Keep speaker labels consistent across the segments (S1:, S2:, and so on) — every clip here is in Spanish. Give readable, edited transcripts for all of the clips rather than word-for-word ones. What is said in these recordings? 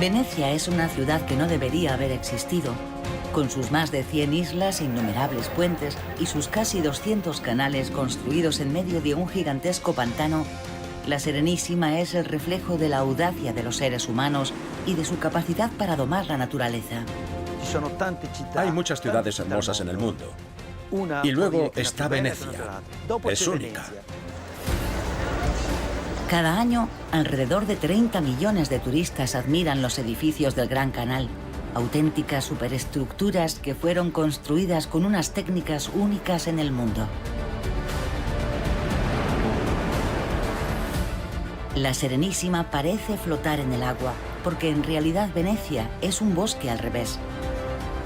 S1: Venecia es una ciudad que no debería haber existido. Con sus más de 100 islas, innumerables puentes y sus casi 200 canales construidos en medio de un gigantesco pantano, la Serenísima es el reflejo de la audacia de los seres humanos y de su capacidad para domar la naturaleza.
S2: Hay muchas ciudades hermosas en el mundo. Y luego está Venecia. Es única.
S1: Cada año, alrededor de 30 millones de turistas admiran los edificios del Gran Canal, auténticas superestructuras que fueron construidas con unas técnicas únicas en el mundo. La Serenísima parece flotar en el agua, porque en realidad Venecia es un bosque al revés.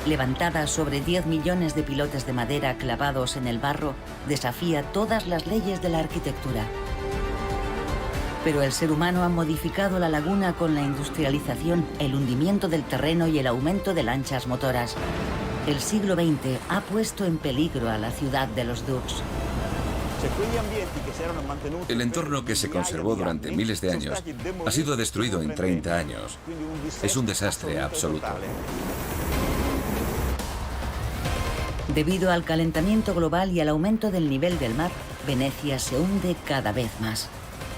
S1: Levantada sobre 10 millones de pilotes de madera clavados en el barro, desafía todas las leyes de la arquitectura. Pero el ser humano ha modificado la laguna con la industrialización, el hundimiento del terreno y el aumento de lanchas motoras. El siglo XX ha puesto en peligro a la ciudad de los Dux.
S3: El entorno que se conservó durante miles de años ha sido destruido en 30 años. Es un desastre absoluto.
S1: Debido al calentamiento global y al aumento del nivel del mar, Venecia se hunde cada vez más.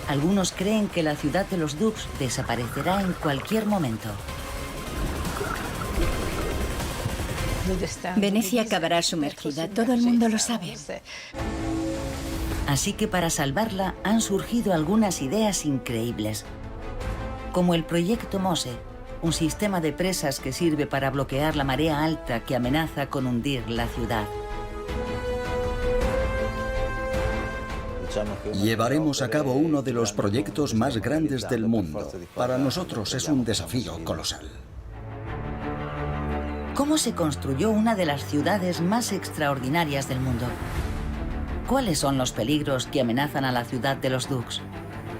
S1: Algunos creen que la ciudad de los Dux desaparecerá en cualquier momento.
S4: Venecia acabará sumergida, todo el mundo lo sabe.
S1: Así que para salvarla han surgido algunas ideas increíbles, como el proyecto Mose, un sistema de presas que sirve para bloquear la marea alta que amenaza con hundir la ciudad.
S5: Llevaremos a cabo uno de los proyectos más grandes del mundo. Para nosotros es un desafío colosal.
S1: ¿Cómo se construyó una de las ciudades más extraordinarias del mundo? ¿Cuáles son los peligros que amenazan a la ciudad de los Dux?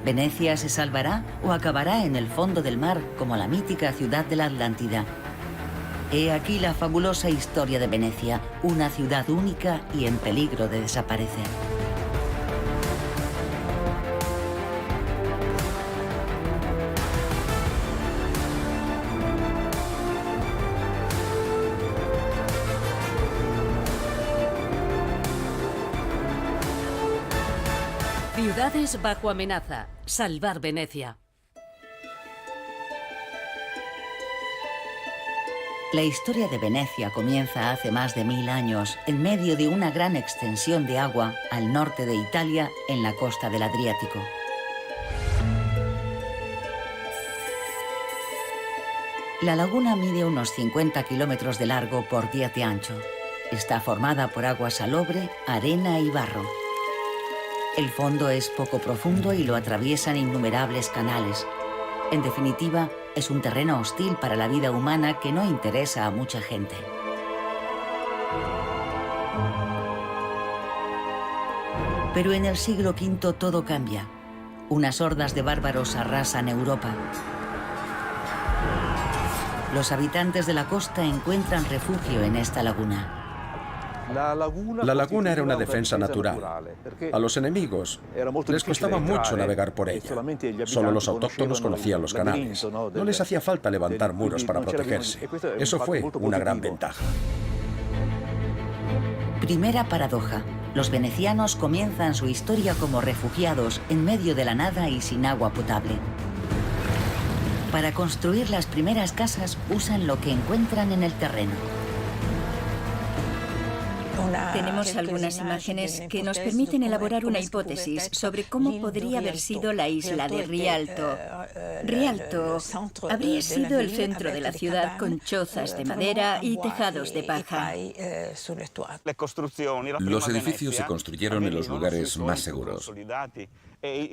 S1: ¿Venecia se salvará o acabará en el fondo del mar como la mítica ciudad de la Atlántida? He aquí la fabulosa historia de Venecia, una ciudad única y en peligro de desaparecer.
S6: Ciudades bajo amenaza. Salvar Venecia.
S1: La historia de Venecia comienza hace más de 1000 años, en medio de una gran extensión de agua al norte de Italia, en la costa del Adriático. La laguna mide unos 50 kilómetros de largo por 10 de ancho. Está formada por agua salobre, arena y barro. El fondo es poco profundo y lo atraviesan innumerables canales. En definitiva, es un terreno hostil para la vida humana que no interesa a mucha gente. Pero en el siglo V todo cambia. Unas hordas de bárbaros arrasan Europa. Los habitantes de la costa encuentran refugio en esta laguna.
S2: La laguna era una defensa natural. A los enemigos les costaba mucho navegar por ella. Solo los autóctonos conocían los canales. No les hacía falta levantar muros para protegerse. Eso fue una gran ventaja.
S1: Primera paradoja. Los venecianos comienzan su historia como refugiados en medio de la nada y sin agua potable. Para construir las primeras casas usan lo que encuentran en el terreno.
S4: Tenemos algunas imágenes que nos permiten elaborar una hipótesis sobre cómo podría haber sido la isla de Rialto. Rialto habría sido el centro de la ciudad con chozas de madera y tejados de paja.
S3: Los edificios se construyeron en los lugares más seguros.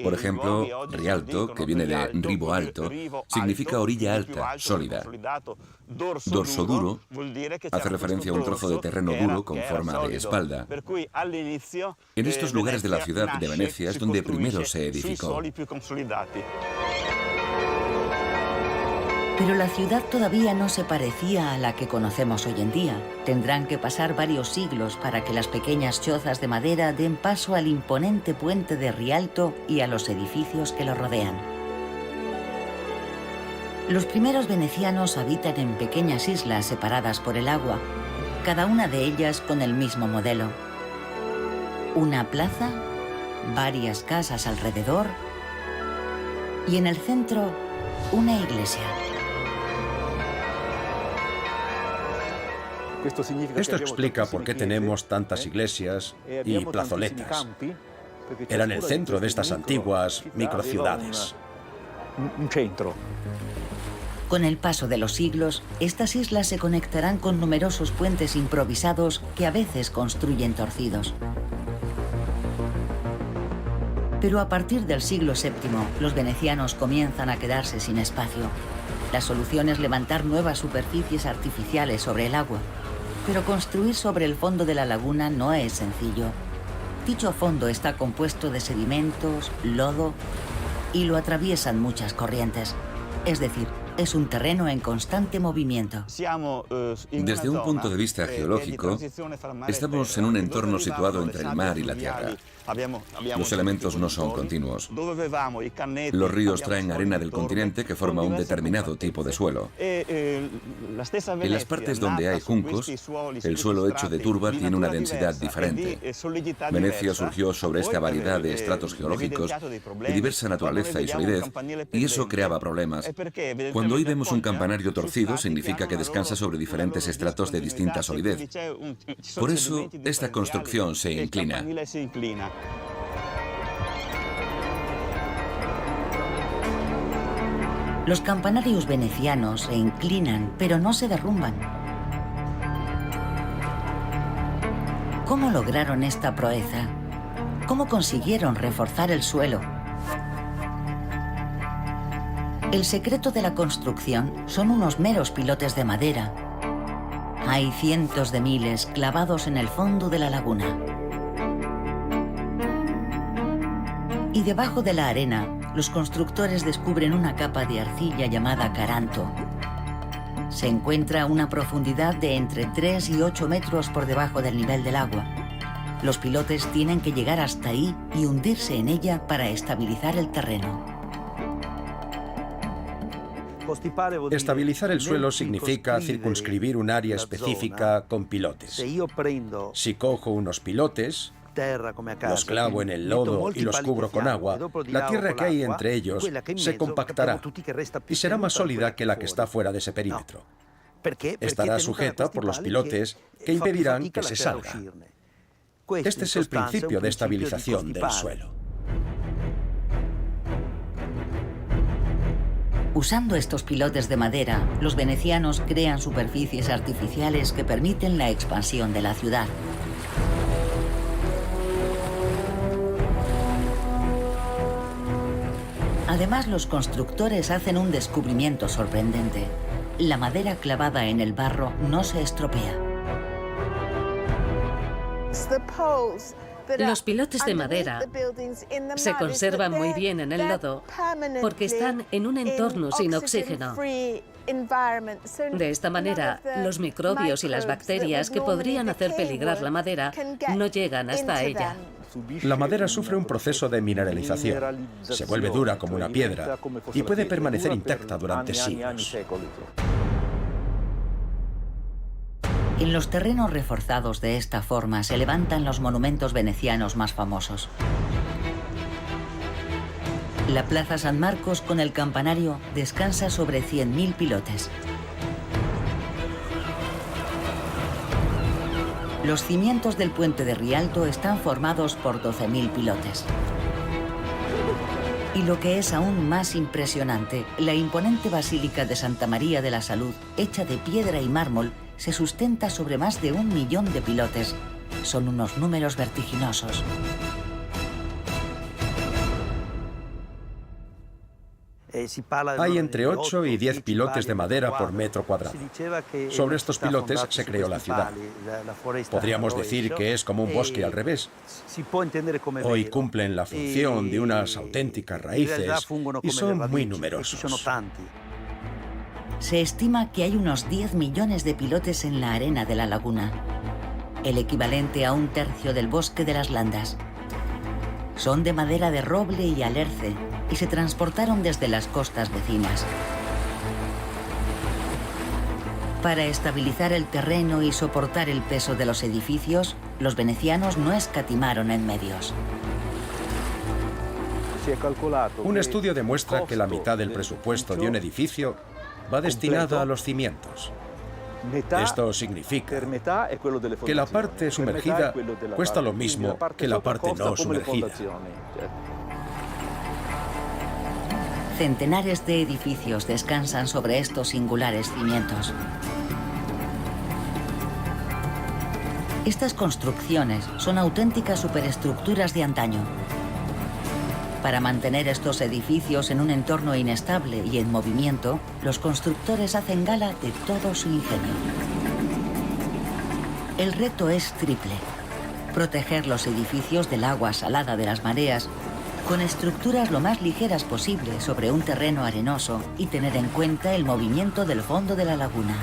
S3: Por ejemplo, Rialto, que viene de Rivo Alto, significa orilla alta, sólida. Dorso duro hace referencia a un trozo de terreno duro con forma de espalda. En estos lugares de la ciudad de Venecia es donde primero se edificó.
S1: Pero la ciudad todavía no se parecía a la que conocemos hoy en día. Tendrán que pasar varios siglos para que las pequeñas chozas de madera den paso al imponente puente de Rialto y a los edificios que lo rodean. Los primeros venecianos habitan en pequeñas islas separadas por el agua, cada una de ellas con el mismo modelo. Una plaza, varias casas alrededor y en el centro una iglesia.
S2: Esto explica por qué tenemos tantas iglesias y plazoletas. Eran el centro de estas antiguas microciudades.
S1: Con el paso de los siglos, estas islas se conectarán con numerosos puentes improvisados que a veces construyen torcidos. Pero a partir del siglo VII, los venecianos comienzan a quedarse sin espacio. La solución es levantar nuevas superficies artificiales sobre el agua. Pero construir sobre el fondo de la laguna no es sencillo. Dicho fondo está compuesto de sedimentos, lodo y lo atraviesan muchas corrientes. Es decir, es un terreno en constante movimiento.
S3: Desde un punto de vista geológico, estamos en un entorno situado entre el mar y la tierra. Los elementos no son continuos. Los ríos traen arena del continente que forma un determinado tipo de suelo. En las partes donde hay juncos, el suelo hecho de turba tiene una densidad diferente. Venecia surgió sobre esta variedad de estratos geológicos de diversa naturaleza y solidez, y eso creaba problemas. Cuando hoy vemos un campanario torcido, significa que descansa sobre diferentes estratos de distinta solidez. Por eso, esta construcción se inclina.
S1: Los campanarios venecianos se inclinan, pero no se derrumban. ¿Cómo lograron esta proeza? ¿Cómo consiguieron reforzar el suelo? El secreto de la construcción son unos meros pilotes de madera. Hay cientos de miles clavados en el fondo de la laguna. Y debajo de la arena, los constructores descubren una capa de arcilla llamada caranto. Se encuentra a una profundidad de entre 3 y 8 metros por debajo del nivel del agua. Los pilotes tienen que llegar hasta ahí y hundirse en ella para estabilizar el terreno.
S2: Estabilizar el suelo significa circunscribir un área específica con pilotes. Si cojo unos pilotes, los clavo en el lodo y los cubro con agua, la tierra que hay entre ellos se compactará y será más sólida que la que está fuera de ese perímetro. Estará sujeta por los pilotes que impedirán que se salga. Este es el principio de estabilización del suelo.
S1: Usando estos pilotes de madera, los venecianos crean superficies artificiales que permiten la expansión de la ciudad. Además, los constructores hacen un descubrimiento sorprendente. La madera clavada en el barro no se estropea.
S6: Los pilotes de madera se conservan muy bien en el lodo porque están en un entorno sin oxígeno. De esta manera, los microbios y las bacterias que podrían hacer peligrar la madera no llegan hasta ella.
S2: La madera sufre un proceso de mineralización. Se vuelve dura como una piedra y puede permanecer intacta durante siglos.
S1: En los terrenos reforzados de esta forma se levantan los monumentos venecianos más famosos. La Plaza San Marcos con el campanario descansa sobre 100.000 pilotes. Los cimientos del puente de Rialto están formados por 12.000 pilotes. Y lo que es aún más impresionante, la imponente Basílica de Santa María de la Salud, hecha de piedra y mármol, se sustenta sobre más de 1 millón de pilotes. Son unos números vertiginosos.
S2: Hay entre 8 y 10 pilotes de madera por metro cuadrado. Sobre estos pilotes se creó la ciudad. Podríamos decir que es como un bosque al revés. Hoy cumplen la función de unas auténticas raíces y son muy numerosos.
S1: Se estima que hay unos 10 millones de pilotes en la arena de la laguna, el equivalente a 1/3 del bosque de las Landas. Son de madera de roble y alerce y se transportaron desde las costas vecinas. Para estabilizar el terreno y soportar el peso de los edificios, los venecianos no escatimaron en medios.
S2: Un estudio demuestra que la mitad del presupuesto de un edificio va destinada a los cimientos. Esto significa que la parte sumergida cuesta lo mismo que la parte no sumergida.
S1: Centenares de edificios descansan sobre estos singulares cimientos. Estas construcciones son auténticas superestructuras de antaño. Para mantener estos edificios en un entorno inestable y en movimiento, los constructores hacen gala de todo su ingenio. El reto es triple: proteger los edificios del agua salada de las mareas, con estructuras lo más ligeras posible sobre un terreno arenoso y tener en cuenta el movimiento del fondo de la laguna.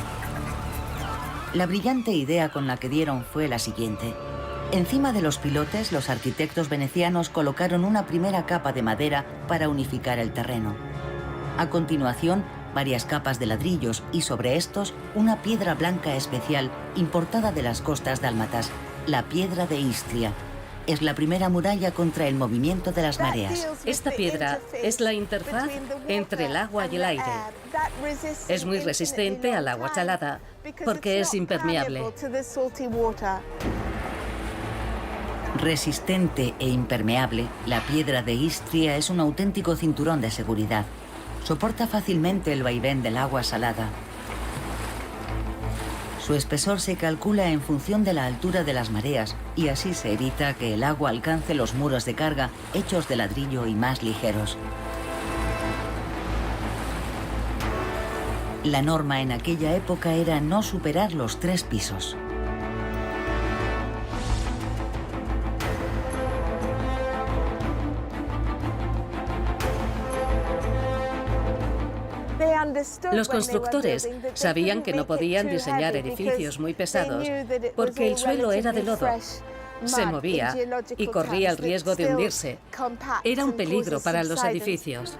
S1: La brillante idea con la que dieron fue la siguiente. Encima de los pilotes, los arquitectos venecianos colocaron una primera capa de madera para unificar el terreno. A continuación, varias capas de ladrillos y sobre estos una piedra blanca especial importada de las costas dálmatas, la piedra de Istria. Es la primera muralla contra el movimiento de las mareas.
S6: Esta piedra es la interfaz entre el agua y el aire. Es muy resistente al agua salada porque es impermeable.
S1: Resistente e impermeable, la piedra de Istria es un auténtico cinturón de seguridad. Soporta fácilmente el vaivén del agua salada. Su espesor se calcula en función de la altura de las mareas y así se evita que el agua alcance los muros de carga hechos de ladrillo y más ligeros. La norma en aquella época era no superar los 3 pisos.
S6: Los constructores sabían que no podían diseñar edificios muy pesados porque el suelo era de lodo, se movía y corría el riesgo de hundirse. Era un peligro para los edificios.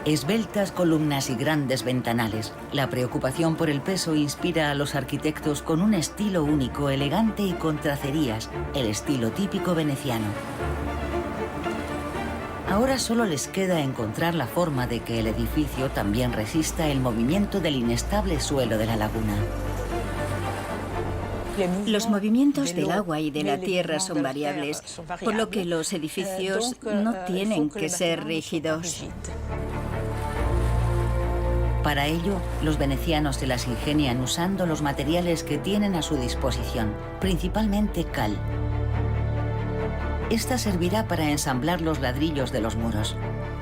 S1: Esbeltas columnas y grandes ventanales. La preocupación por el peso inspira a los arquitectos con un estilo único, elegante y con tracerías, el estilo típico veneciano. Ahora solo les queda encontrar la forma de que el edificio también resista el movimiento del inestable suelo de la laguna.
S4: Los movimientos del agua y de la tierra son variables, por lo que los edificios no tienen que ser rígidos.
S1: Para ello, los venecianos se las ingenian usando los materiales que tienen a su disposición, principalmente cal. Esta servirá para ensamblar los ladrillos de los muros.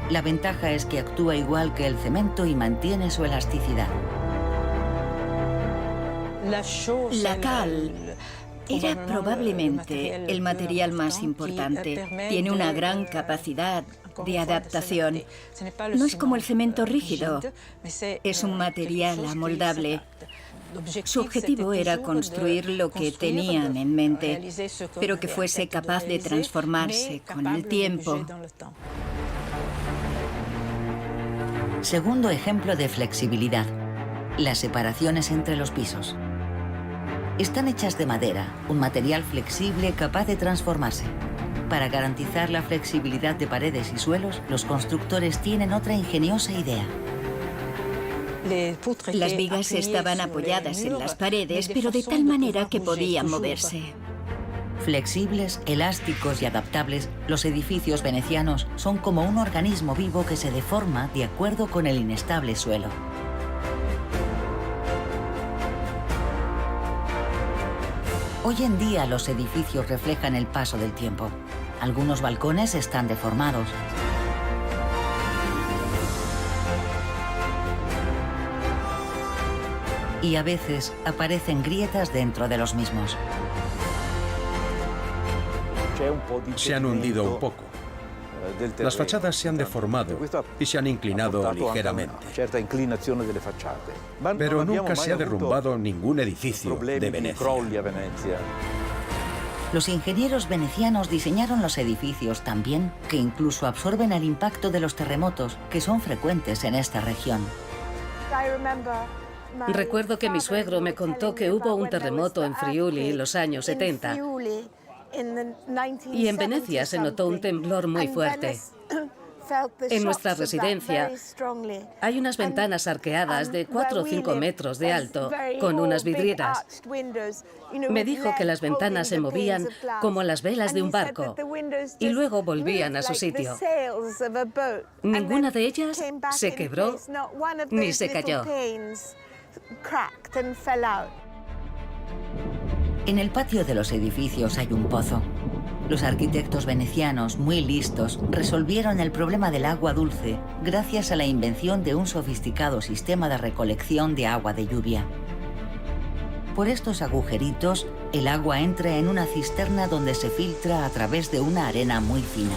S1: La ventaja es que actúa igual que el cemento y mantiene su elasticidad.
S4: La cal era probablemente el material más importante. Tiene una gran capacidad de adaptación. No es como el cemento rígido, es un material amoldable. Su objetivo era construir lo que tenían en mente, pero que fuese capaz de transformarse con el tiempo.
S1: Segundo ejemplo de flexibilidad: las separaciones entre los pisos. Están hechas de madera, un material flexible capaz de transformarse. Para garantizar la flexibilidad de paredes y suelos, los constructores tienen otra ingeniosa idea.
S4: Las vigas estaban apoyadas en las paredes, pero de tal manera que podían moverse.
S1: Flexibles, elásticos y adaptables, los edificios venecianos son como un organismo vivo que se deforma de acuerdo con el inestable suelo. Hoy en día los edificios reflejan el paso del tiempo. Algunos balcones están deformados. Y a veces aparecen grietas dentro de los mismos.
S2: Se han hundido un poco. Las fachadas se han deformado y se han inclinado ligeramente. Pero nunca se ha derrumbado ningún edificio de Venecia.
S1: Los ingenieros venecianos diseñaron los edificios tan bien que incluso absorben el impacto de los terremotos que son frecuentes en esta región.
S6: Recuerdo que mi suegro me contó que hubo un terremoto en Friuli en los años 70 y en Venecia se notó un temblor muy fuerte. En nuestra residencia hay unas ventanas arqueadas de 4 o 5 metros de alto con unas vidrieras. Me dijo que las ventanas se movían como las velas de un barco y luego volvían a su sitio. Ninguna de ellas se quebró ni se cayó.
S1: En el patio de los edificios hay un pozo. Los arquitectos venecianos, muy listos, resolvieron el problema del agua dulce gracias a la invención de un sofisticado sistema de recolección de agua de lluvia. Por estos agujeritos, el agua entra en una cisterna donde se filtra a través de una arena muy fina.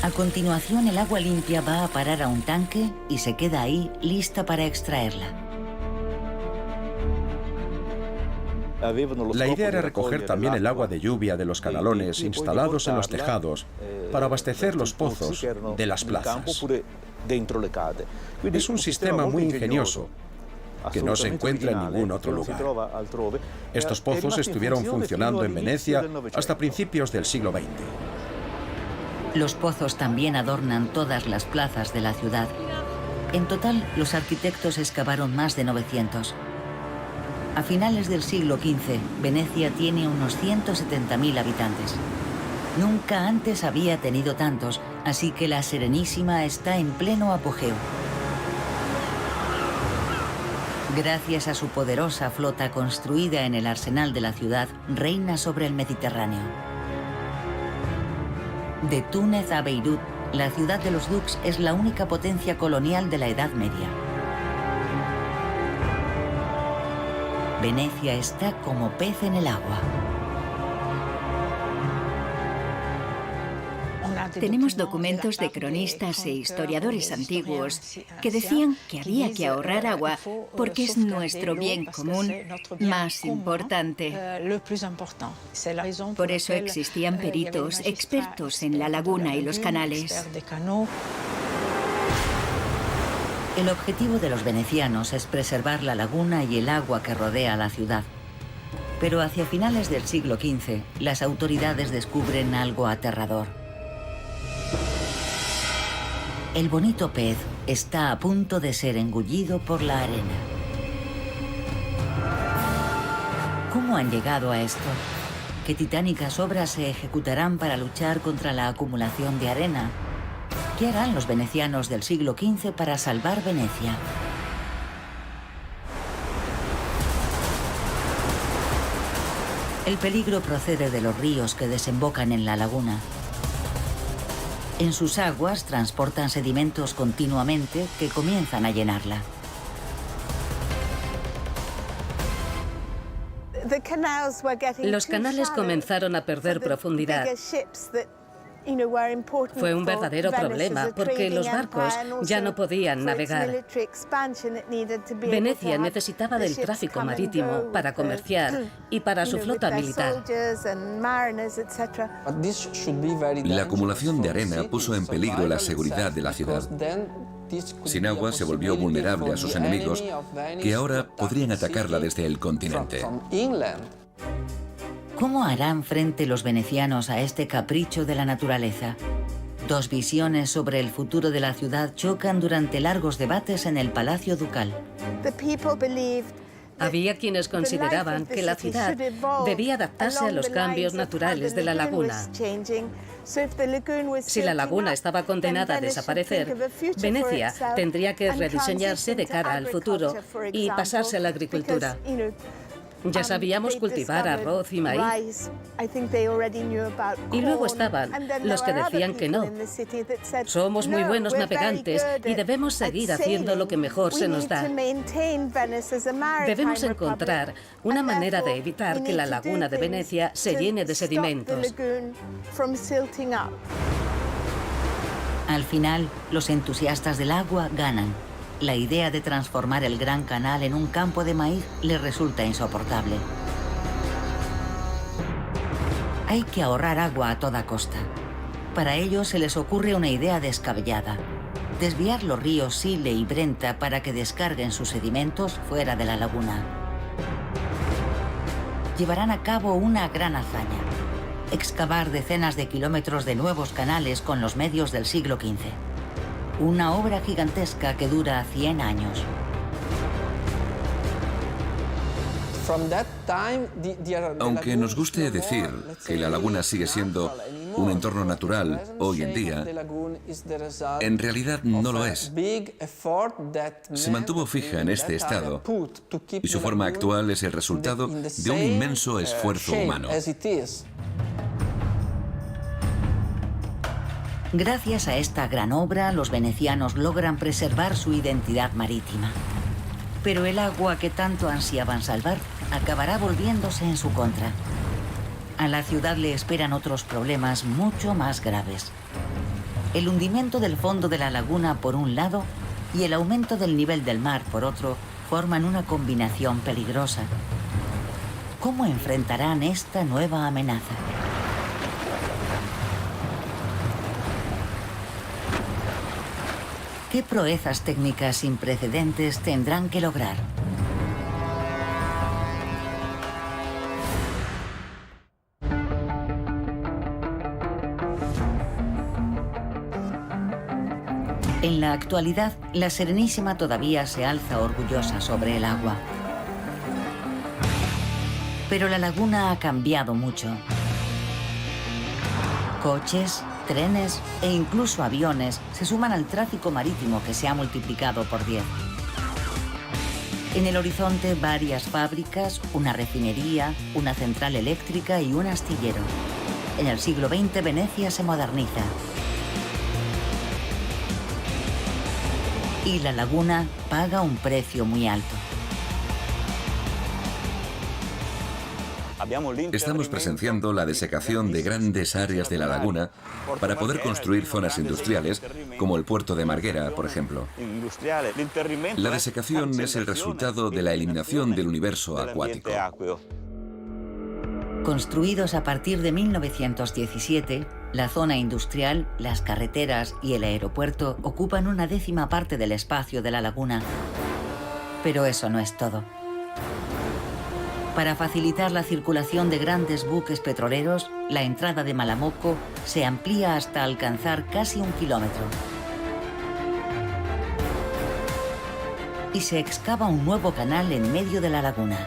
S1: A continuación, el agua limpia va a parar a un tanque y se queda ahí lista para extraerla.
S2: La idea era recoger también el agua de lluvia de los canalones instalados en los tejados para abastecer los pozos de las plazas. Es un sistema muy ingenioso que no se encuentra en ningún otro lugar. Estos pozos estuvieron funcionando en Venecia hasta principios del siglo XX.
S1: Los pozos también adornan todas las plazas de la ciudad. En total, los arquitectos excavaron más de 900. A finales del siglo XV, Venecia tiene unos 170.000 habitantes. Nunca antes había tenido tantos, así que la Serenísima está en pleno apogeo. Gracias a su poderosa flota construida en el arsenal de la ciudad, reina sobre el Mediterráneo. De Túnez a Beirut, la ciudad de los Dux es la única potencia colonial de la Edad Media. Venecia está como pez en el agua.
S4: Tenemos documentos de cronistas e historiadores antiguos que decían que había que ahorrar agua porque es nuestro bien común más importante. Por eso existían peritos expertos en la laguna y los canales.
S1: El objetivo de los venecianos es preservar la laguna y el agua que rodea la ciudad. Pero hacia finales del siglo XV, las autoridades descubren algo aterrador. El bonito pez está a punto de ser engullido por la arena. ¿Cómo han llegado a esto? ¿Qué titánicas obras se ejecutarán para luchar contra la acumulación de arena? ¿Qué harán los venecianos del siglo XV para salvar Venecia? El peligro procede de los ríos que desembocan en la laguna. En sus aguas transportan sedimentos continuamente que comienzan a llenarla.
S6: Los canales comenzaron a perder profundidad. Fue un verdadero problema porque los barcos ya no podían navegar. Venecia necesitaba del tráfico marítimo para comerciar y para su flota militar.
S3: La acumulación de arena puso en peligro la seguridad de la ciudad. Sin agua se volvió vulnerable a sus enemigos, que ahora podrían atacarla desde el continente.
S1: ¿Cómo harán frente los venecianos a este capricho de la naturaleza? Dos visiones sobre el futuro de la ciudad chocan durante largos debates en el Palacio Ducal.
S6: Había quienes consideraban que la ciudad debía adaptarse a los cambios naturales de la laguna. Si la laguna estaba condenada a desaparecer, Venecia tendría que rediseñarse de cara al futuro y pasarse a la agricultura. Ya sabíamos cultivar arroz y maíz. Y luego estaban los que decían que no. Somos muy buenos navegantes y debemos seguir haciendo lo que mejor se nos da. Debemos encontrar una manera de evitar que la laguna de Venecia se llene de sedimentos.
S1: Al final, los entusiastas del agua ganan. La idea de transformar el Gran Canal en un campo de maíz les resulta insoportable. Hay que ahorrar agua a toda costa. Para ello se les ocurre una idea descabellada. desviar los ríos Sile y Brenta para que descarguen sus sedimentos fuera de la laguna. Llevarán a cabo una gran hazaña: excavar decenas de kilómetros de nuevos canales con los medios del siglo XV. Una obra gigantesca que dura 100 años.
S3: Aunque nos guste decir que la laguna sigue siendo un entorno natural hoy en día, en realidad no lo es. Se mantuvo fija en este estado y su forma actual es el resultado de un inmenso esfuerzo humano.
S1: Gracias a esta gran obra, los venecianos logran preservar su identidad marítima. Pero el agua que tanto ansiaban salvar acabará volviéndose en su contra. A la ciudad le esperan otros problemas mucho más graves. El hundimiento del fondo de la laguna por un lado y el aumento del nivel del mar por otro forman una combinación peligrosa. ¿Cómo enfrentarán esta nueva amenaza? ¿Qué proezas técnicas sin precedentes tendrán que lograr? En la actualidad, la Serenísima todavía se alza orgullosa sobre el agua. Pero la laguna ha cambiado mucho. Coches, trenes e incluso aviones se suman al tráfico marítimo que se ha multiplicado por 10. En el horizonte, varias fábricas, una refinería, una central eléctrica y un astillero. En el siglo XX, Venecia se moderniza. Y la laguna paga un precio muy alto.
S3: Estamos presenciando la desecación de grandes áreas de la laguna para poder construir zonas industriales, como el puerto de Marghera, por ejemplo. La desecación es el resultado de la eliminación del universo acuático.
S1: Construidos a partir de 1917, la zona industrial, las carreteras y el aeropuerto ocupan una 10ª parte del espacio de la laguna. Pero eso no es todo. Para facilitar la circulación de grandes buques petroleros, la entrada de Malamocco se amplía hasta alcanzar casi 1 kilómetro. Y se excava un nuevo canal en medio de la laguna.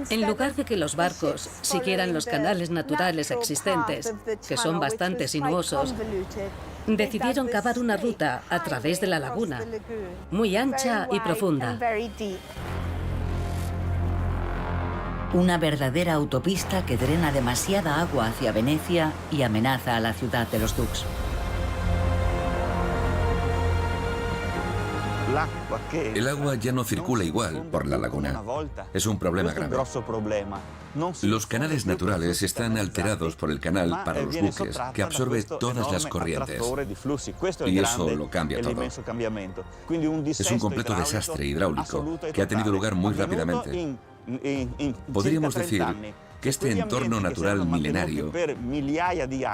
S6: En lugar de que los barcos siguieran los canales naturales existentes, que son bastante sinuosos, decidieron cavar una ruta a través de la laguna, muy ancha y profunda.
S1: Una verdadera autopista que drena demasiada agua hacia Venecia y amenaza a la ciudad de los Dux.
S3: El agua ya no circula igual por la laguna. Es un problema grave. Los canales naturales están alterados por el canal para los buques, que absorbe todas las corrientes. Y eso lo cambia todo. Es un completo desastre hidráulico que ha tenido lugar muy rápidamente. Podríamos decir que este entorno natural milenario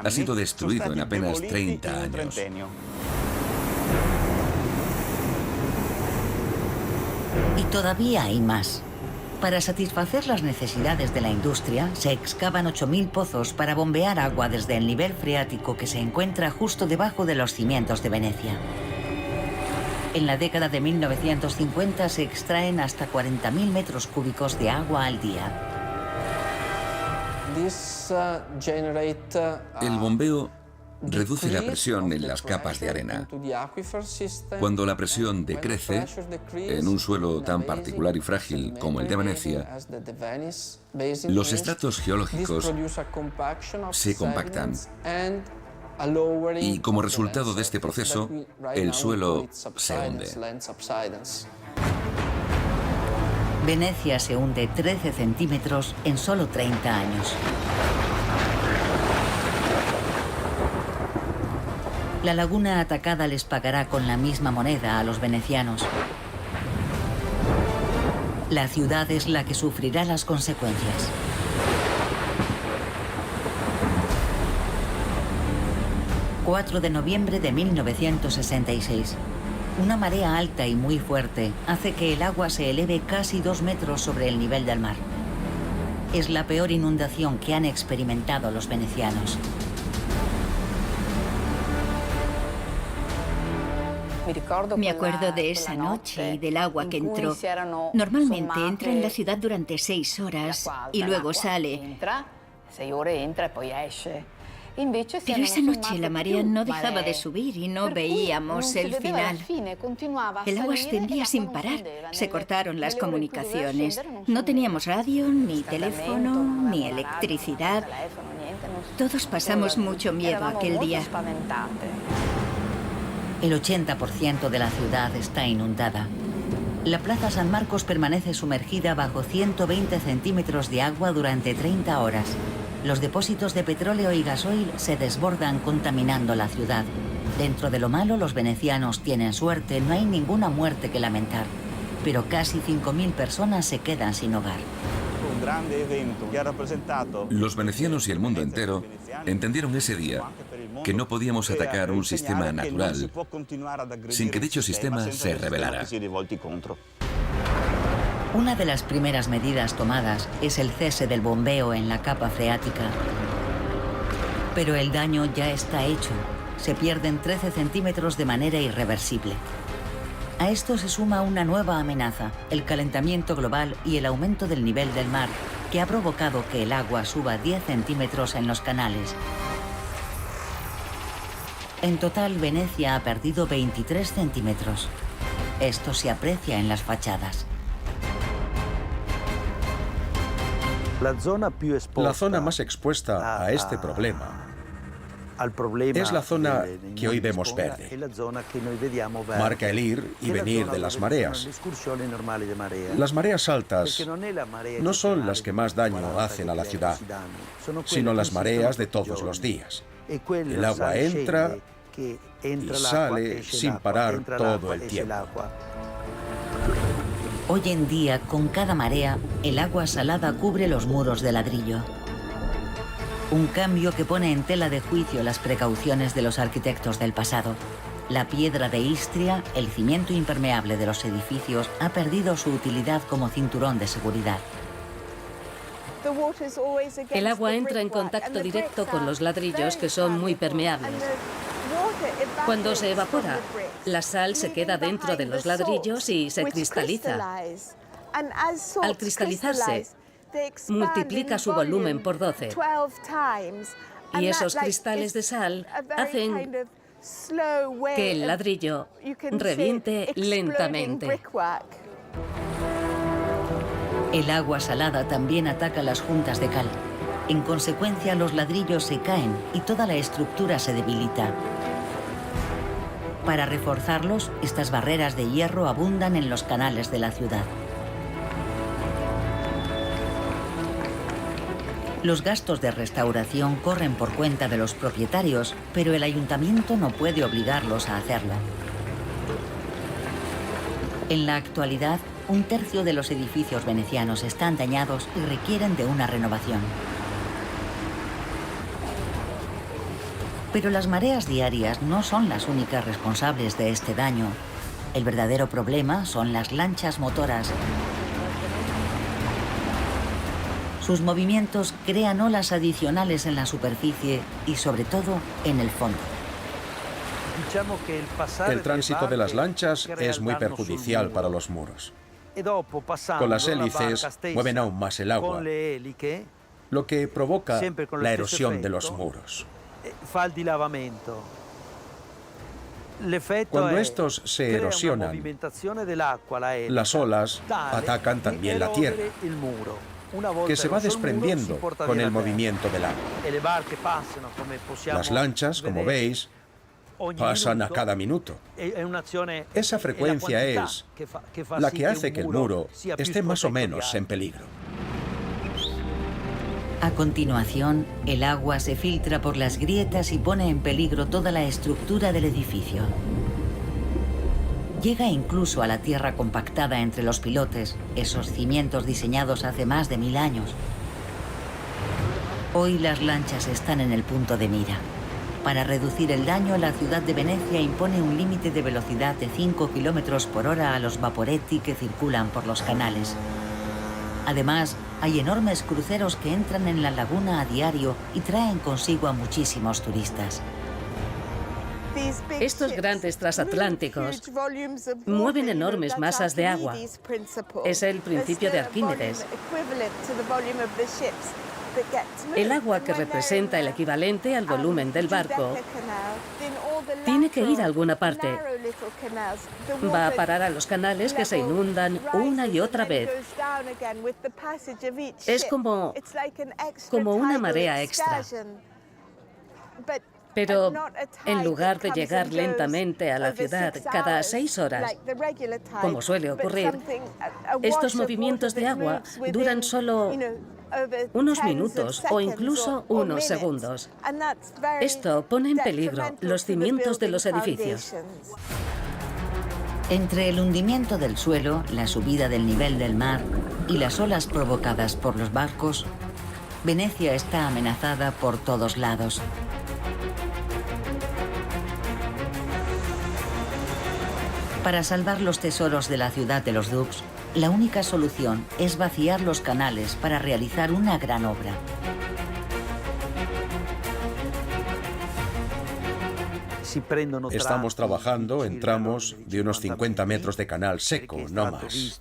S3: ha sido destruido en apenas 30 años.
S1: Y todavía hay más. Para satisfacer las necesidades de la industria, se excavan 8.000 pozos para bombear agua desde el nivel freático que se encuentra justo debajo de los cimientos de Venecia. En la década de 1950 se extraen hasta 40.000 metros cúbicos de agua al día.
S3: El bombeo reduce la presión en las capas de arena. Cuando la presión decrece, en un suelo tan particular y frágil como el de Venecia, los estratos geológicos se compactan. Y como resultado de este proceso, el suelo se hunde.
S1: Venecia se hunde 13 centímetros en solo 30 años. La laguna atacada les pagará con la misma moneda a los venecianos. La ciudad es la que sufrirá las consecuencias. 4 de noviembre de 1966. Una marea alta y muy fuerte hace que el agua se eleve casi 2 metros sobre el nivel del mar. Es la peor inundación que han experimentado los venecianos.
S4: Me acuerdo de esa noche y del agua que entró. Normalmente entra en la ciudad durante 6 horas y luego sale. Pero esa noche la marea no dejaba de subir y no veíamos el final. El agua ascendía sin parar. Se cortaron las comunicaciones. No teníamos radio, ni teléfono, ni electricidad. Todos pasamos mucho miedo aquel día.
S1: El 80% de la ciudad está inundada. La Plaza San Marcos permanece sumergida bajo 120 centímetros de agua durante 30 horas. Los depósitos de petróleo y gasoil se desbordan contaminando la ciudad. Dentro de lo malo, los venecianos tienen suerte, no hay ninguna muerte que lamentar. Pero casi 5.000 personas se quedan sin hogar.
S3: Los venecianos y el mundo entero entendieron ese día que no podíamos atacar un sistema natural sin que dicho sistema se rebelara.
S1: Una de las primeras medidas tomadas es el cese del bombeo en la capa freática. Pero el daño ya está hecho. Se pierden 13 centímetros de manera irreversible. A esto se suma una nueva amenaza, el calentamiento global y el aumento del nivel del mar, que ha provocado que el agua suba 10 centímetros en los canales. En total, Venecia ha perdido 23 centímetros. Esto se aprecia en las fachadas.
S2: La zona más expuesta a este problema es la zona que hoy vemos verde. Marca el ir y venir de las mareas. Las mareas altas no son las que más daño hacen a la ciudad, sino las mareas de todos los días. El agua entra y sale sin parar todo el tiempo.
S1: Hoy en día, con cada marea, el agua salada cubre los muros de ladrillo. Un cambio que pone en tela de juicio las precauciones de los arquitectos del pasado. La piedra de Istria, el cimiento impermeable de los edificios, ha perdido su utilidad como cinturón de seguridad.
S6: El agua entra en contacto directo con los ladrillos, que son muy permeables. Cuando se evapora, la sal se queda dentro de los ladrillos y se cristaliza. Al cristalizarse, multiplica su volumen por 12. Y esos cristales de sal hacen que el ladrillo reviente lentamente.
S1: El agua salada también ataca las juntas de cal. En consecuencia, los ladrillos se caen y toda la estructura se debilita. Para reforzarlos, estas barreras de hierro abundan en los canales de la ciudad. Los gastos de restauración corren por cuenta de los propietarios, pero el ayuntamiento no puede obligarlos a hacerlo. En la actualidad, 1/3 de los edificios venecianos están dañados y requieren de una renovación. Pero las mareas diarias no son las únicas responsables de este daño. El verdadero problema son las lanchas motoras. Sus movimientos crean olas adicionales en la superficie y, sobre todo, en el fondo.
S2: El tránsito de las lanchas es muy perjudicial para los muros. Con las hélices mueven aún más el agua, lo que provoca la erosión de los muros. Cuando estos se erosionan, las olas atacan también la tierra, que se va desprendiendo con el movimiento del agua. Las lanchas, como veis, pasan a cada minuto. Esa frecuencia es la que hace que el muro esté más o menos en peligro.
S1: A continuación, el agua se filtra por las grietas y pone en peligro toda la estructura del edificio. Llega incluso a la tierra compactada entre los pilotes, esos cimientos diseñados hace más de 1000 años. Hoy las lanchas están en el punto de mira. Para reducir el daño, la ciudad de Venecia impone un límite de velocidad de 5 km por hora a los vaporetti que circulan por los canales. Además, hay enormes cruceros que entran en la laguna a diario y traen consigo a muchísimos turistas.
S6: Estos grandes transatlánticos mueven enormes masas de agua. Es el principio de Arquímedes. El agua, que representa el equivalente al volumen del barco, tiene que ir a alguna parte. Va a parar a los canales, que se inundan una y otra vez. Es como una marea extra. Pero en lugar de llegar lentamente a la ciudad cada 6 horas, como suele ocurrir, estos movimientos de agua duran solo unos minutos o incluso unos segundos. Esto pone en peligro los cimientos de los edificios.
S1: Entre el hundimiento del suelo, la subida del nivel del mar y las olas provocadas por los barcos, Venecia está amenazada por todos lados. Para salvar los tesoros de la ciudad de los Dux, la única solución es vaciar los canales para realizar una gran obra.
S2: Estamos trabajando en tramos de unos 50 metros de canal seco, no más.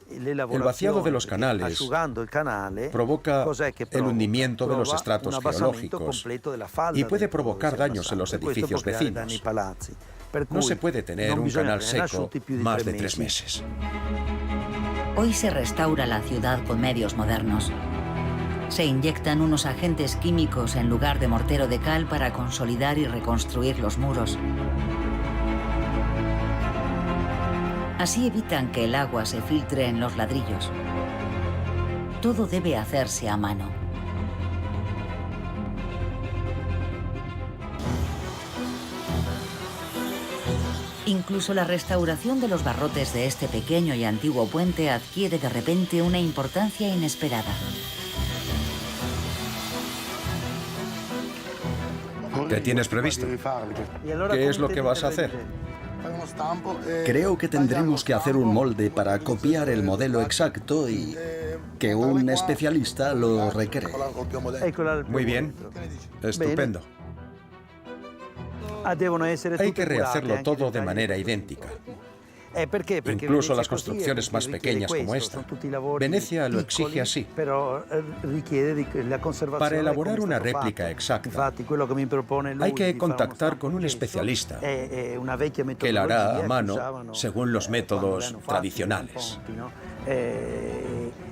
S2: El vaciado de los canales provoca el hundimiento de los estratos geológicos y puede provocar daños en los edificios vecinos. No se puede tener un canal seco más de 3 meses.
S1: Hoy se restaura la ciudad con medios modernos. Se inyectan unos agentes químicos en lugar de mortero de cal para consolidar y reconstruir los muros. Así evitan que el agua se filtre en los ladrillos. Todo debe hacerse a mano. Incluso la restauración de los barrotes de este pequeño y antiguo puente adquiere de repente una importancia inesperada.
S2: ¿Qué tienes previsto? ¿Qué es lo que vas a hacer?
S5: Creo que tendremos que hacer un molde para copiar el modelo exacto y que un especialista lo recree.
S2: Muy bien. Estupendo. Hay que rehacerlo todo de manera idéntica. Incluso las construcciones más pequeñas como esta. Venecia lo exige así. Para elaborar una réplica exacta, hay que contactar con un especialista que la hará a mano según los métodos tradicionales.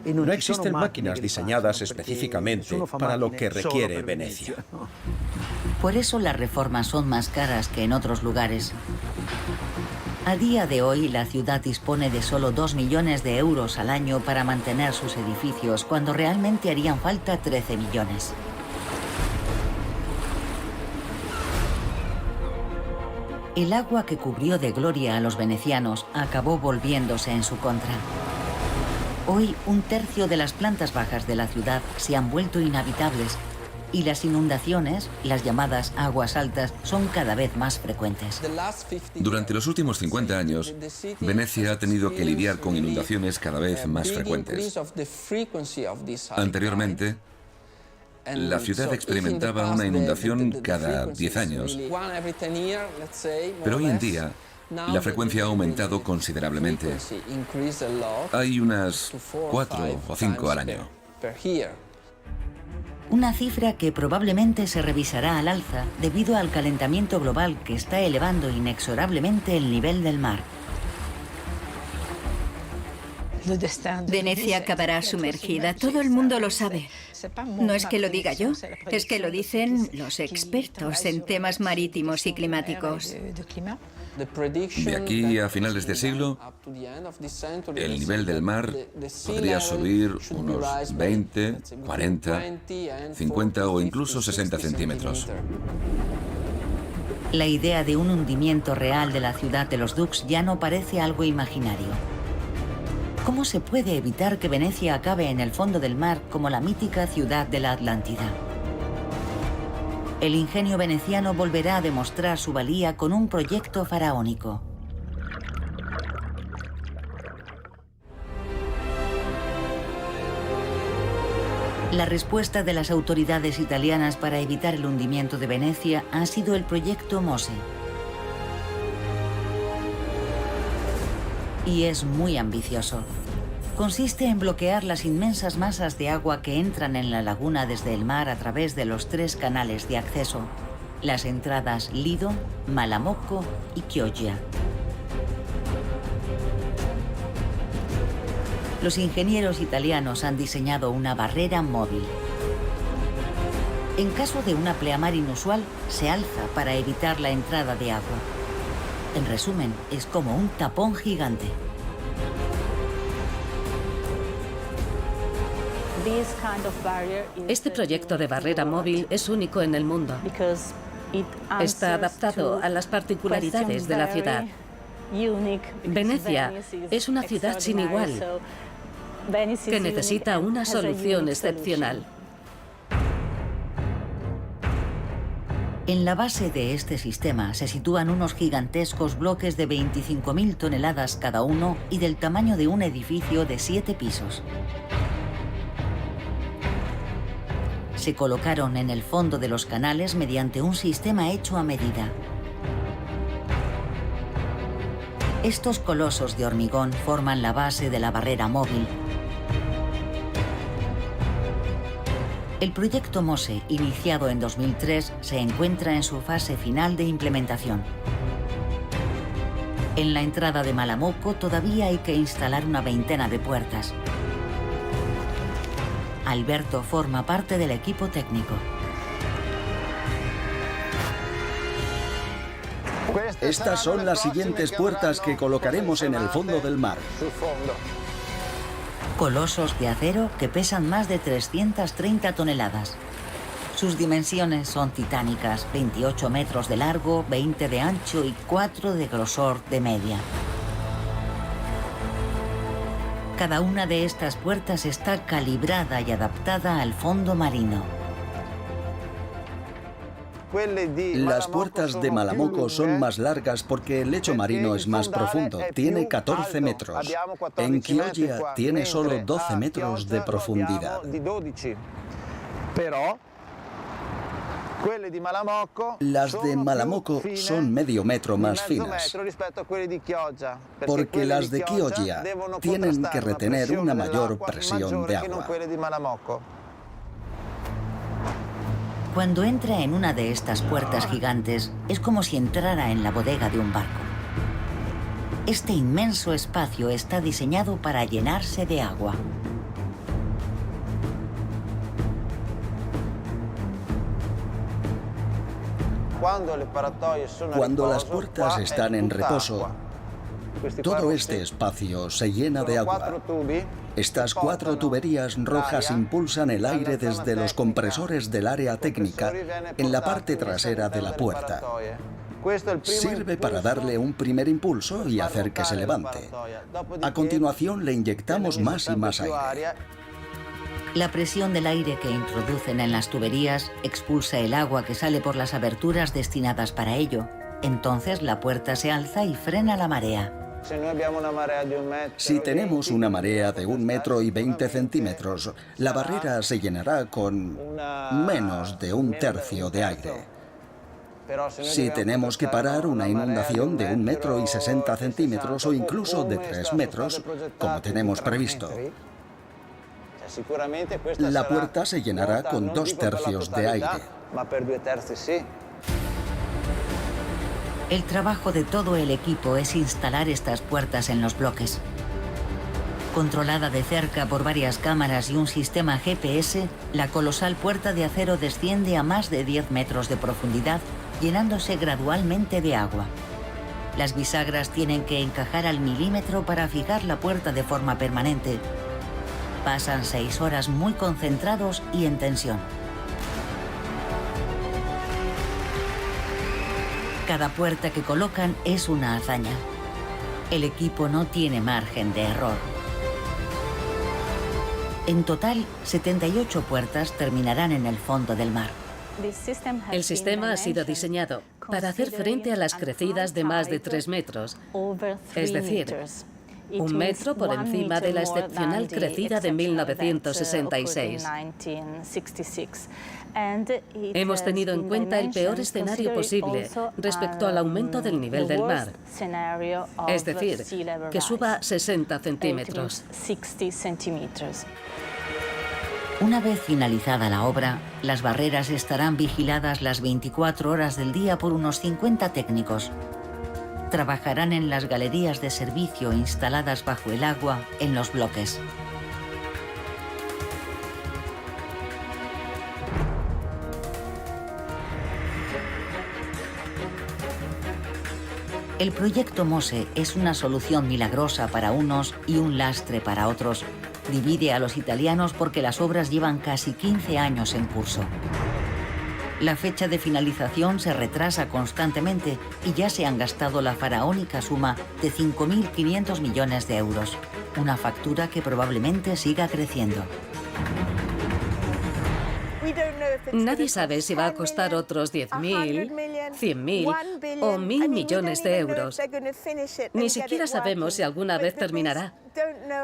S2: No existen máquinas diseñadas específicamente para lo que requiere Venecia.
S1: Por eso las reformas son más caras que en otros lugares. A día de hoy, la ciudad dispone de solo 2 millones de euros al año para mantener sus edificios, cuando realmente harían falta 13 millones. El agua que cubrió de gloria a los venecianos acabó volviéndose en su contra. Hoy, 1/3 de las plantas bajas de la ciudad se han vuelto inhabitables y las inundaciones, las llamadas aguas altas, son cada vez más frecuentes.
S3: Durante los últimos 50 años, Venecia ha tenido que lidiar con inundaciones cada vez más frecuentes. Anteriormente, la ciudad experimentaba una inundación cada 10 años, pero hoy en día la frecuencia ha aumentado considerablemente. Hay unas 4 o 5 al año.
S1: Una cifra que probablemente se revisará al alza debido al calentamiento global que está elevando inexorablemente el nivel del mar.
S4: Venecia acabará sumergida, todo el mundo lo sabe. No es que lo diga yo, es que lo dicen los expertos en temas marítimos y climáticos.
S3: De aquí a finales de siglo, el nivel del mar podría subir unos 20, 40, 50 o incluso 60 centímetros.
S1: La idea de un hundimiento real de la ciudad de los Dux ya no parece algo imaginario. ¿Cómo se puede evitar que Venecia acabe en el fondo del mar como la mítica ciudad de la Atlántida? El ingenio veneciano volverá a demostrar su valía con un proyecto faraónico. La respuesta de las autoridades italianas para evitar el hundimiento de Venecia ha sido el proyecto Mose. Y es muy ambicioso. Consiste en bloquear las inmensas masas de agua que entran en la laguna desde el mar a través de los 3 canales de acceso, las entradas Lido, Malamocco y Chioggia. Los ingenieros italianos han diseñado una barrera móvil. En caso de una pleamar inusual, se alza para evitar la entrada de agua. En resumen, es como un tapón gigante.
S6: Este proyecto de barrera móvil es único en el mundo. Está adaptado a las particularidades de la ciudad. Venecia es una ciudad sin igual, que necesita una solución excepcional.
S1: En la base de este sistema se sitúan unos gigantescos bloques de 25.000 toneladas cada uno y del tamaño de un edificio de 7 pisos. Se colocaron en el fondo de los canales mediante un sistema hecho a medida. Estos colosos de hormigón forman la base de la barrera móvil. El proyecto Mose, iniciado en 2003, se encuentra en su fase final de implementación. En la entrada de Malamocco todavía hay que instalar una veintena de puertas. Alberto forma parte del equipo técnico.
S5: Estas son las siguientes puertas que colocaremos en el fondo del mar.
S1: Colosos de acero que pesan más de 330 toneladas. Sus dimensiones son titánicas, 28 metros de largo, 20 de ancho y 4 de grosor de media. Cada una de estas puertas está calibrada y adaptada al fondo marino.
S5: Las puertas de Malamocco son más largas porque el lecho marino es más profundo, tiene 14 metros. En Chioggia tiene solo 12 metros de profundidad. Las de Malamocco son medio metro más finas, porque las de Chioggia tienen que retener una mayor presión de agua.
S1: Cuando entra en una de estas puertas gigantes, es como si entrara en la bodega de un barco. Este inmenso espacio está diseñado para llenarse de agua.
S5: Cuando las puertas están en reposo, todo este espacio se llena de agua. Estas 4 tuberías rojas impulsan el aire desde los compresores del área técnica en la parte trasera de la puerta. Sirve para darle un primer impulso y hacer que se levante. A continuación le inyectamos más y más aire.
S1: La presión del aire que introducen en las tuberías expulsa el agua que sale por las aberturas destinadas para ello. Entonces la puerta se alza y frena la marea.
S5: Si tenemos una marea de 1,20 m, la barrera se llenará con menos de 1/3 de aire. Si tenemos que parar una inundación de 1,60 m o incluso de 3 metros, como tenemos previsto, la puerta se llenará con 2/3 de aire.
S1: El trabajo de todo el equipo es instalar estas puertas en los bloques. Controlada de cerca por varias cámaras y un sistema GPS, la colosal puerta de acero desciende a más de 10 metros de profundidad, llenándose gradualmente de agua. Las bisagras tienen que encajar al milímetro para fijar la puerta de forma permanente. Pasan 6 horas muy concentrados y en tensión. Cada puerta que colocan es una hazaña. El equipo no tiene margen de error. En total, 78 puertas terminarán en el fondo del mar.
S6: El sistema ha sido diseñado para hacer frente a las crecidas de más de 3 metros, es decir, 1 metro por encima de la excepcional crecida de 1966. Hemos tenido en cuenta el peor escenario posible respecto al aumento del nivel del mar, es decir, que suba 60 centímetros.
S1: Una vez finalizada la obra, las barreras estarán vigiladas las 24 horas del día por unos 50 técnicos. Trabajarán en las galerías de servicio instaladas bajo el agua en los bloques. El proyecto MOSE es una solución milagrosa para unos y un lastre para otros. Divide a los italianos porque las obras llevan casi 15 años en curso. La fecha de finalización se retrasa constantemente y ya se han gastado la faraónica suma de 5.500 millones de euros, una factura que probablemente siga creciendo.
S6: Nadie sabe si va a costar otros 10.000, 100.000 o 1.000 millones de euros. Ni siquiera sabemos si alguna vez terminará.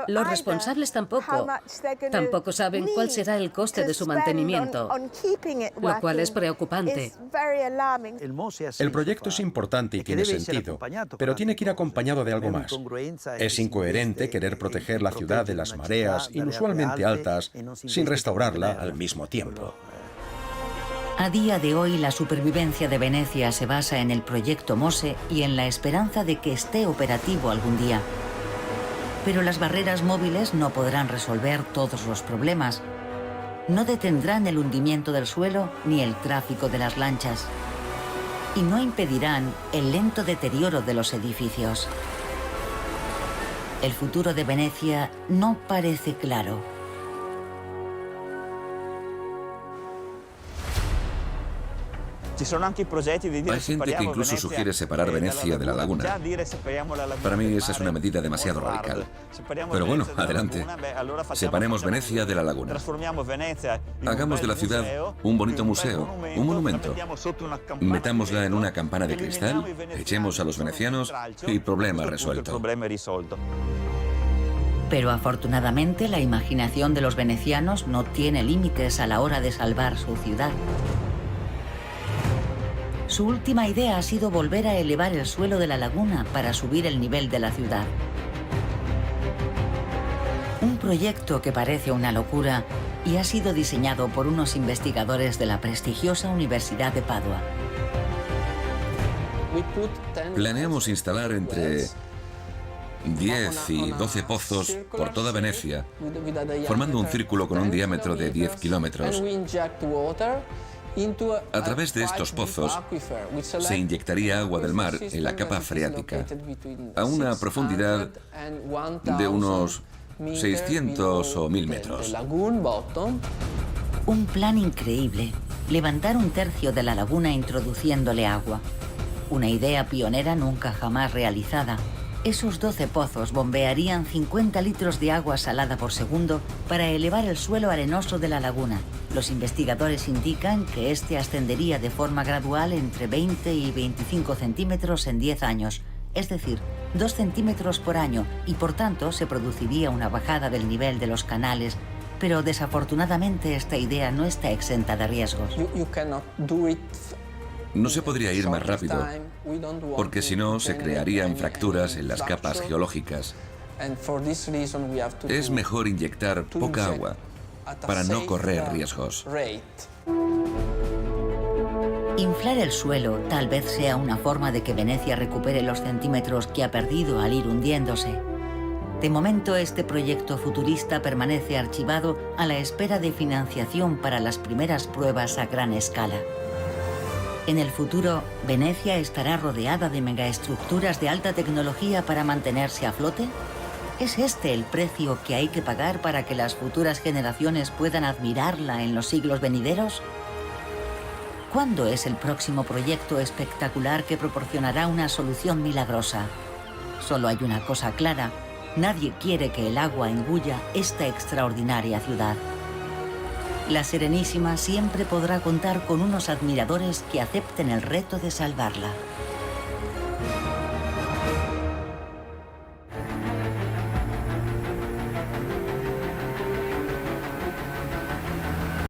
S6: Los responsables tampoco saben cuál será el coste de su mantenimiento, lo cual es preocupante.
S2: El proyecto es importante y tiene sentido, pero tiene que ir acompañado de algo más. Es incoherente querer proteger la ciudad de las mareas inusualmente altas sin restaurarla al mismo tiempo.
S1: A día de hoy, la supervivencia de Venecia se basa en el proyecto MOSE y en la esperanza de que esté operativo algún día. Pero las barreras móviles no podrán resolver todos los problemas. No detendrán el hundimiento del suelo ni el tráfico de las lanchas. Y no impedirán el lento deterioro de los edificios. El futuro de Venecia no parece claro.
S3: Hay gente que incluso sugiere separar Venecia de la laguna. Para mí esa es una medida demasiado radical. Pero bueno, adelante. Separemos Venecia de la laguna. Hagamos de la ciudad un bonito museo, un monumento. Metámosla en una campana de cristal, echemos a los venecianos y problema resuelto.
S1: Pero afortunadamente la imaginación de los venecianos no tiene límites a la hora de salvar su ciudad. Su última idea ha sido volver a elevar el suelo de la laguna para subir el nivel de la ciudad. Un proyecto que parece una locura y ha sido diseñado por unos investigadores de la prestigiosa Universidad de Padua.
S3: Planeamos instalar entre 10 y 12 pozos por toda Venecia, formando un círculo con un diámetro de 10 kilómetros. A través de estos pozos se inyectaría agua del mar en la capa freática a una profundidad de unos 600 o 1000 metros.
S1: Un plan increíble, levantar un tercio de la laguna introduciéndole agua. Una idea pionera nunca jamás realizada. Esos 12 pozos bombearían 50 litros de agua salada por segundo para elevar el suelo arenoso de la laguna. Los investigadores indican que este ascendería de forma gradual entre 20 y 25 centímetros en 10 años, es decir, 2 centímetros por año, y por tanto se produciría una bajada del nivel de los canales. Pero desafortunadamente esta idea no está exenta de riesgos.
S3: No se podría ir más rápido, porque si no se crearían fracturas en las capas geológicas. Es mejor inyectar poca agua para no correr riesgos.
S1: Inflar el suelo tal vez sea una forma de que Venecia recupere los centímetros que ha perdido al ir hundiéndose. De momento, este proyecto futurista permanece archivado a la espera de financiación para las primeras pruebas a gran escala. En el futuro, ¿Venecia estará rodeada de megaestructuras de alta tecnología para mantenerse a flote? ¿Es este el precio que hay que pagar para que las futuras generaciones puedan admirarla en los siglos venideros? ¿Cuándo es el próximo proyecto espectacular que proporcionará una solución milagrosa? Solo hay una cosa clara: nadie quiere que el agua engulla esta extraordinaria ciudad. La Serenísima siempre podrá contar con unos admiradores que acepten el reto de salvarla.